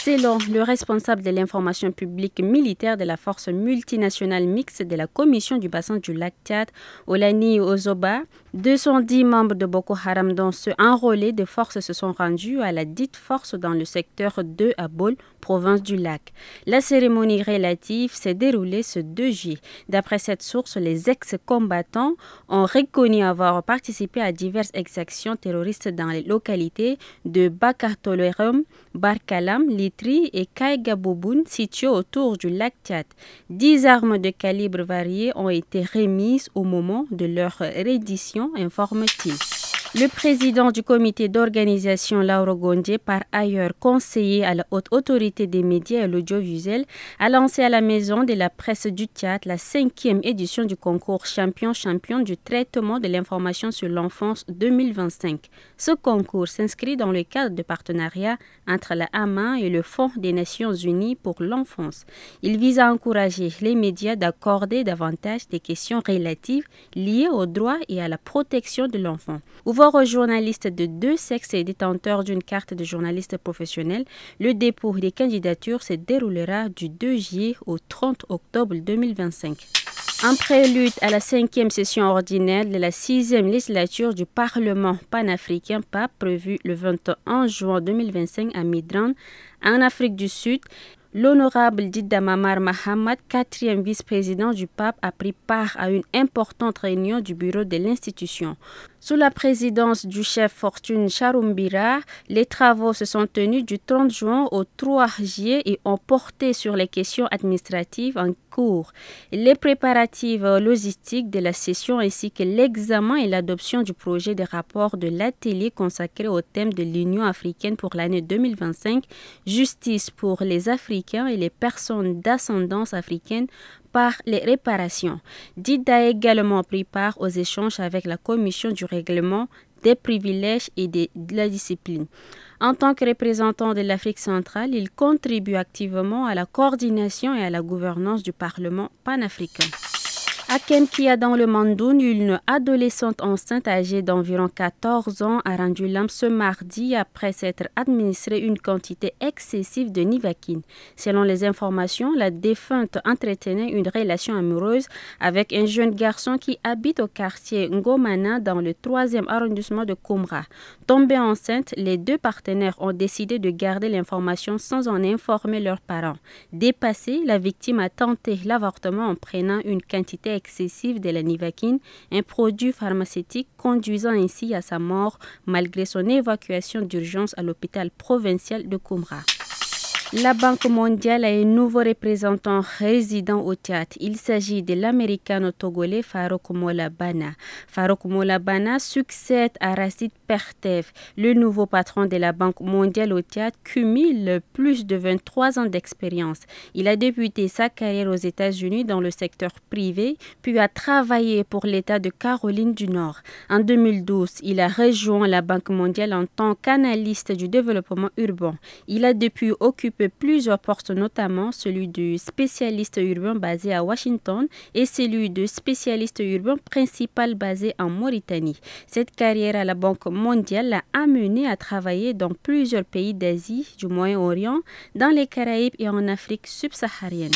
Selon le responsable de l'information publique militaire de la force multinationale mixte de la commission du bassin du lac Tchad, Olani Ozoba, 210 membres de Boko Haram dont ceux enrôlés de forces se sont rendus à la dite force dans le secteur 2 à Bol, province du lac. La cérémonie relative s'est déroulée ce 2 juillet. D'après cette source, les ex-combattants ont reconnu avoir participé à diverses exactions terroristes dans les localités de Bakatolerum, Barkalam, Litri et Kaïgaboboun situées autour du lac Tchad. 10 armes de calibre varié ont été remises au moment de leur reddition, informe-t-il. Le président du comité d'organisation, Lauro Gondé, par ailleurs conseiller à la haute autorité des médias et l'audiovisuel, a lancé à la Maison de la presse du Tchad la 5e édition du concours champion du traitement de l'information sur l'enfance 2025. Ce concours s'inscrit dans le cadre de partenariat entre la AMA et le Fonds des Nations Unies pour l'enfance. Il vise à encourager les médias d'accorder davantage des questions relatives liées aux droits et à la protection de l'enfant. Ouvrant aux journalistes de deux sexes et détenteurs d'une carte de journaliste professionnel, le dépôt des candidatures se déroulera du 2 juillet au 30 octobre 2025. En prélude à la 5e session ordinaire de la 6e législature du Parlement panafricain PAP prévue le 21 juin 2025 à Midrand, en Afrique du Sud, l'honorable Dida Mamar Mahamat, 4e vice-président du PAP, a pris part à une importante réunion du bureau de l'institution. Sous la présidence du chef Fortune Charumbira, les travaux se sont tenus du 30 juin au 3 juillet et ont porté sur les questions administratives en cours, les préparatifs logistiques de la session ainsi que l'examen et l'adoption du projet de rapport de l'atelier consacré au thème de l'Union africaine pour l'année 2025, justice pour les Africains et les personnes d'ascendance africaine par les réparations. Dida a également pris part aux échanges avec la commission du règlement, des privilèges et de la discipline. En tant que représentant de l'Afrique centrale, il contribue activement à la coordination et à la gouvernance du Parlement panafricain. À Kenkia, dans le Mandoune, une adolescente enceinte âgée d'environ 14 ans a rendu l'âme ce mardi après s'être administré une quantité excessive de Nivaquine. Selon les informations, la défunte entretenait une relation amoureuse avec un jeune garçon qui habite au quartier Ngomana dans le 3e arrondissement de Koumra. Tombée enceinte, les deux partenaires ont décidé de garder l'information sans en informer leurs parents. Dépassée, la victime a tenté l'avortement en prenant une quantité excessive de la Nivaquine, un produit pharmaceutique conduisant ainsi à sa mort malgré son évacuation d'urgence à l'hôpital provincial de Koumra. La Banque mondiale a un nouveau représentant résident au Tchad. Il s'agit de l'américano-togolais Farouk Mola-Bana. Farouk Mola-Bana succède à Racine Pertev. Le nouveau patron de la Banque mondiale au Tchad cumule plus de 23 ans d'expérience. Il a débuté sa carrière aux États-Unis dans le secteur privé, puis a travaillé pour l'État de Caroline du Nord. En 2012, il a rejoint la Banque mondiale en tant qu'analyste du développement urbain. Il a depuis occupé plusieurs postes, notamment celui de spécialiste urbain basé à Washington et celui de spécialiste urbain principal basé en Mauritanie. Cette carrière à la Banque mondiale l'a amené à travailler dans plusieurs pays d'Asie, du Moyen-Orient, dans les Caraïbes et en Afrique subsaharienne.